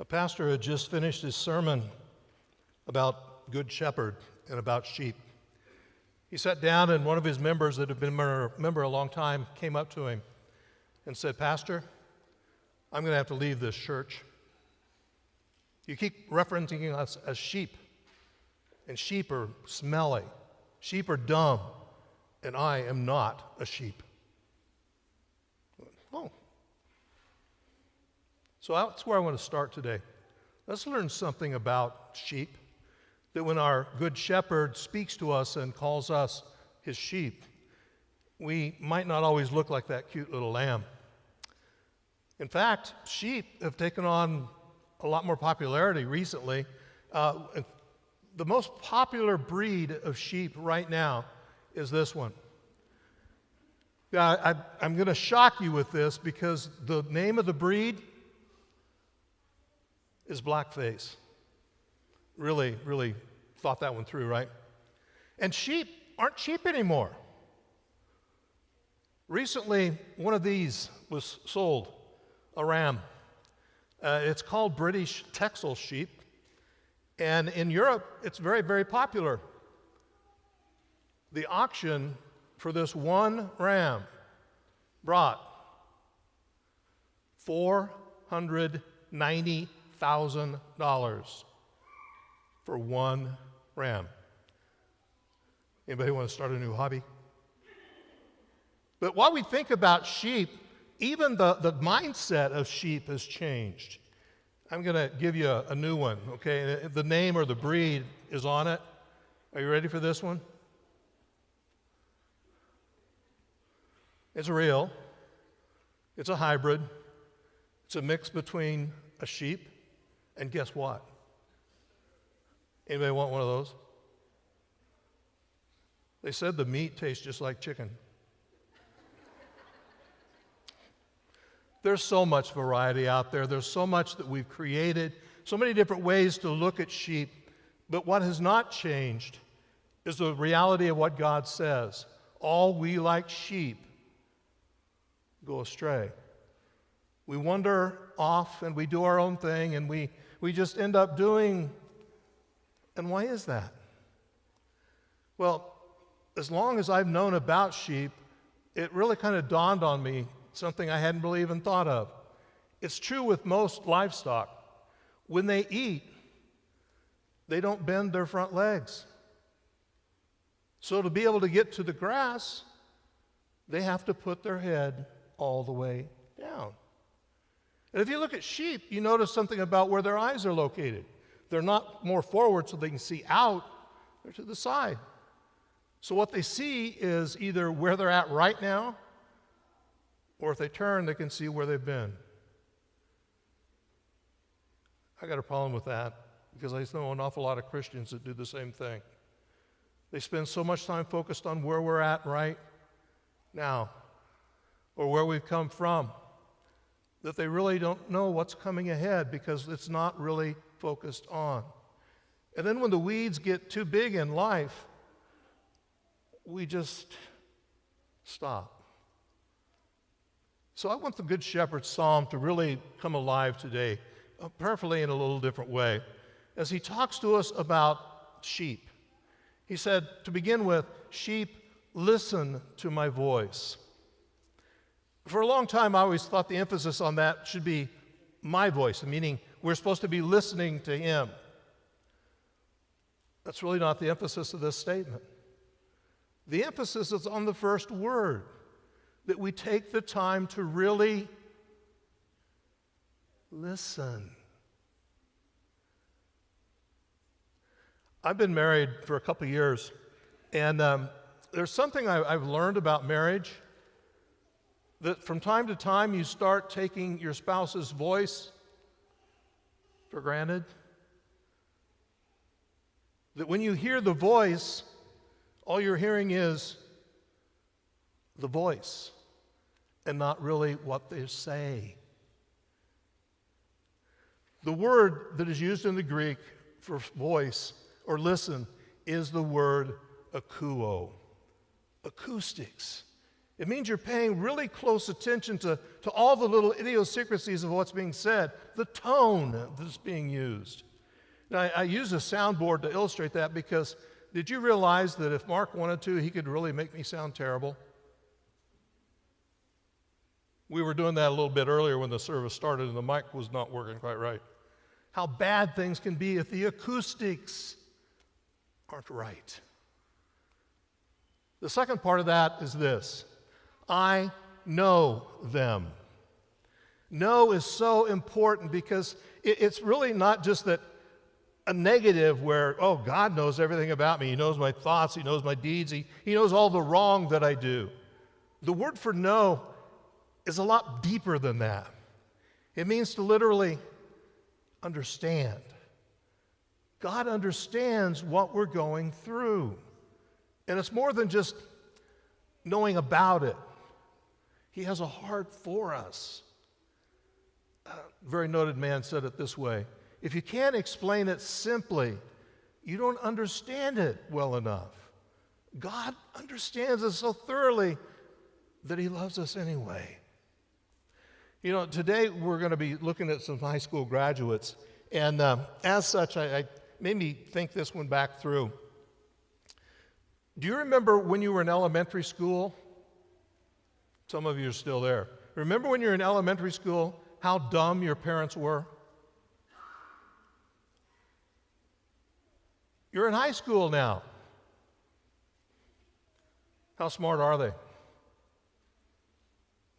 A pastor had just finished his sermon about Good Shepherd and about sheep. He sat down, and one of his members that had been a member a long time came up to him and said, "Pastor, I'm going to have to leave this church. You keep referencing us as sheep, and sheep are smelly, sheep are dumb, and I am not a sheep." Oh. So that's where I want to start today. Let's learn something about sheep, that when our good shepherd speaks to us and calls us his sheep, we might not always look like that cute little lamb. In fact, sheep have taken on a lot more popularity recently. The most popular breed of sheep right now is this one. I'm going to shock you with this because the name of the breed is blackface. Really, really thought that one through, right? And sheep aren't cheap anymore. Recently, one of these was sold, a ram. It's called British Texel sheep, and in Europe, it's very, very popular. The auction for this one ram brought $490,000 for one ram. Anybody want to start a new hobby? But while we think about sheep, even the mindset of sheep has changed. I'm going to give you a new one, okay? The name or the breed is on it. Are you ready for this one? It's real. It's a hybrid. It's a mix between a sheep and guess what? Anybody want one of those? They said the meat tastes just like chicken. There's so much variety out there. There's so much that we've created, so many different ways to look at sheep. But what has not changed is the reality of what God says. All we like sheep go astray. We wander off and we do our own thing and we just end up doing. And why is that? Well, as long as I've known about sheep, it really kind of dawned on me something I hadn't really even thought of. It's true with most livestock. When they eat, they don't bend their front legs. So to be able to get to the grass, they have to put their head all the way down. And if you look at sheep, you notice something about where their eyes are located. They're not more forward so they can see out, they're to the side. So what they see is either where they're at right now, or if they turn, they can see where they've been. I got a problem with that because I know an awful lot of Christians that do the same thing. They spend so much time focused on where we're at right now or where we've come from that they really don't know what's coming ahead because it's not really focused on. And then when the weeds get too big in life, we just stop. So I want the Good Shepherd Psalm to really come alive today, prayerfully in a little different way, as he talks to us about sheep. He said, to begin with, sheep, listen to my voice. For a long time, I always thought the emphasis on that should be my voice, meaning we're supposed to be listening to him. That's really not the emphasis of this statement. The emphasis is on the first word, that we take the time to really listen. I've been married for a couple years, and there's something I've learned about marriage, that from time to time you start taking your spouse's voice for granted. That when you hear the voice, all you're hearing is the voice and not really what they say. The word that is used in the Greek for voice or listen is the word akouo, acoustics. It means you're paying really close attention to all the little idiosyncrasies of what's being said, the tone that's being used. Now, I use a soundboard to illustrate that because did you realize that if Mark wanted to, he could really make me sound terrible? We were doing that a little bit earlier when the service started and the mic was not working quite right. How bad things can be if the acoustics aren't right. The second part of that is this: I know them. Know is so important because it's really not just that a negative where, oh, God knows everything about me. He knows my thoughts. He knows my deeds. He knows all the wrong that I do. The word for know is a lot deeper than that. It means to literally understand. God understands what we're going through. And it's more than just knowing about it. He has a heart for us. A very noted man said it this way: if you can't explain it simply, you don't understand it well enough. God understands us so thoroughly that he loves us anyway. You know, today we're going to be looking at some high school graduates, and as such, I made me think this one back through. Do you remember when you were in elementary school? Some of you are still there. Remember when you were in elementary school, how dumb your parents were? You're in high school now. How smart are they?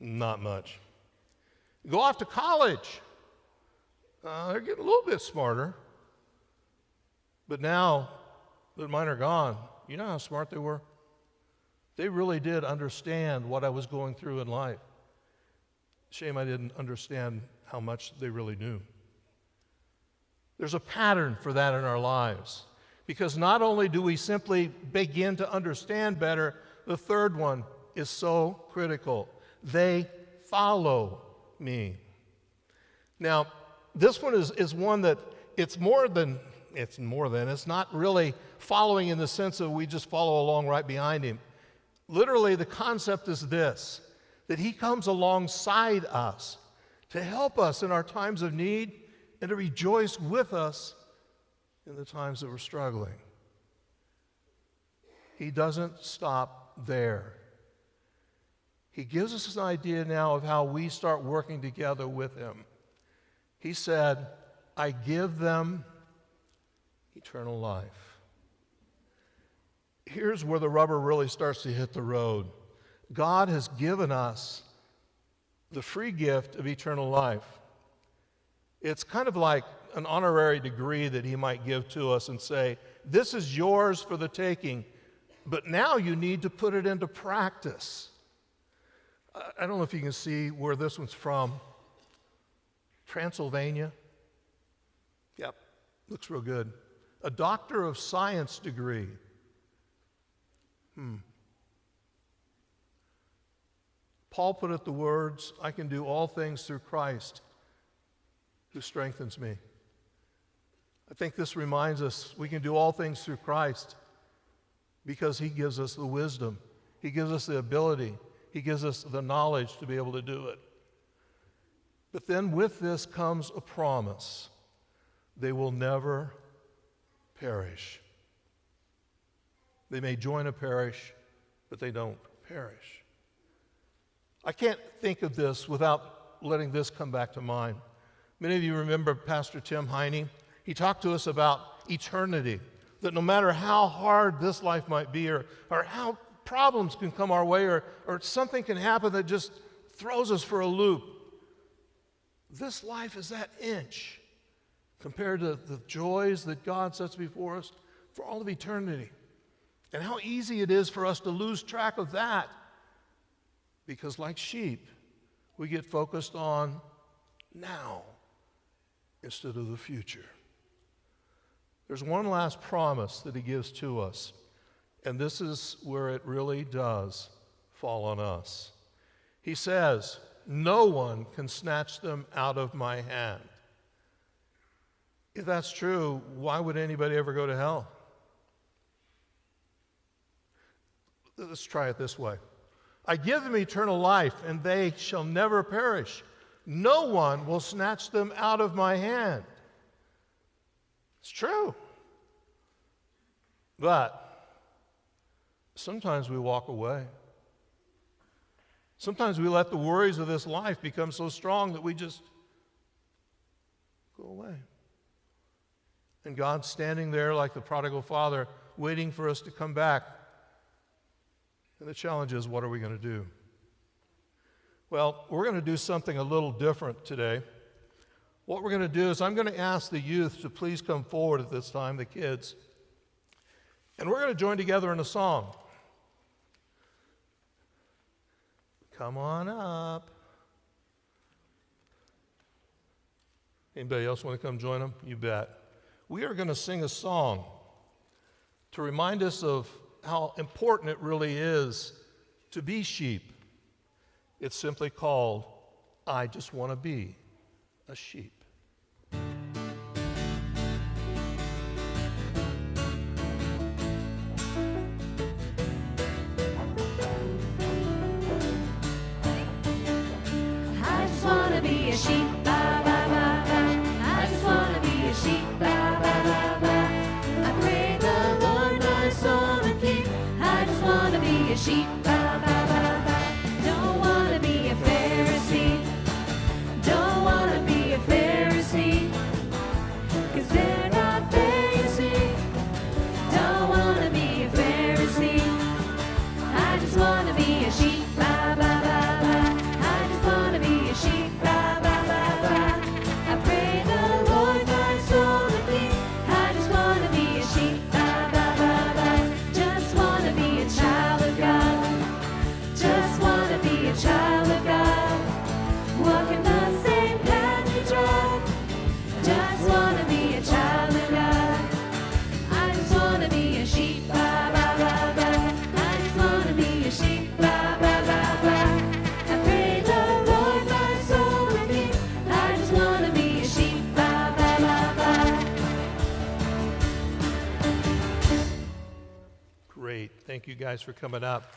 Not much. Go off to college. They're getting a little bit smarter. But now that mine are gone, you know how smart they were? They really did understand what I was going through in life. Shame I didn't understand how much they really knew. There's a pattern for that in our lives. Because not only do we simply begin to understand better, the third one is so critical. They follow me. Now, this one is one that it's not really following in the sense of we just follow along right behind him. Literally, the concept is this: that he comes alongside us to help us in our times of need and to rejoice with us in the times that we're struggling. He doesn't stop there. He gives us an idea now of how we start working together with him. He said, I give them eternal life. Here's where the rubber really starts to hit the road. God has given us the free gift of eternal life. It's kind of like an honorary degree that he might give to us and say, this is yours for the taking, but now you need to put it into practice. I don't know if you can see where this one's from. Transylvania. Yep, looks real good. A Doctor of Science degree. Paul put it the words, I can do all things through Christ who strengthens me. I think this reminds us we can do all things through Christ because he gives us the wisdom. He gives us the ability. He gives us the knowledge to be able to do it. But then with this comes a promise. They will never perish. They may join a parish, but they don't perish. I can't think of this without letting this come back to mind. Many of you remember Pastor Tim Heine. He talked to us about eternity, that no matter how hard this life might be or how problems can come our way or something can happen that just throws us for a loop, this life is that inch compared to the joys that God sets before us for all of eternity. And how easy it is for us to lose track of that because like sheep, we get focused on now instead of the future. There's one last promise that he gives to us, and this is where it really does fall on us. He says, no one can snatch them out of my hand. If that's true, why would anybody ever go to hell? Let's try it this way. I give them eternal life, and they shall never perish. No one will snatch them out of my hand. It's true. But sometimes we walk away. Sometimes we let the worries of this life become so strong that we just go away. And God's standing there like the prodigal father, waiting for us to come back. And the challenge is, what are we going to do? Well, we're going to do something a little different today. What we're going to do is I'm going to ask the youth to please come forward at this time, the kids. And we're going to join together in a song. Come on up. Anybody else want to come join them? You bet. We are going to sing a song to remind us of how important it really is to be sheep. It's simply called, I Just Want to Be a Sheep. I just want to be a sheep, ba, ba, ba, ba. I just want to be a sheep, ba, ba, ba, ba. I pray the Lord my soul to keep. I just want to be a sheep, ba, ba, ba, ba. Don't want to be a Pharisee. Don't want to be a Pharisee. 'Cause they're not Pharisee. Don't want to be a Pharisee. I just want to be a sheep, ba, ba, ba, ba. I just want to be a sheep, ba, ba, ba, ba. I pray the Lord my soul to keep. I just want to be a sheep, ba, ba, ba, ba. Just want to be a child of God. Just want to be a child of God. Walking the same path we trod. Just want to be a child of God. I just want to be a sheep, ba, ba, ba, ba. I just want to be a sheep, ba, ba, ba, ba. I pray the Lord my soul to keep. I just want to be a sheep, ba, ba, ba, ba. Great. Thank you guys for coming up.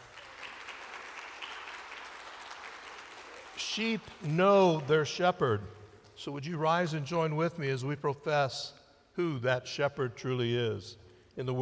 Sheep know their shepherd. So would you rise and join with me as we profess who that shepherd truly is in the word?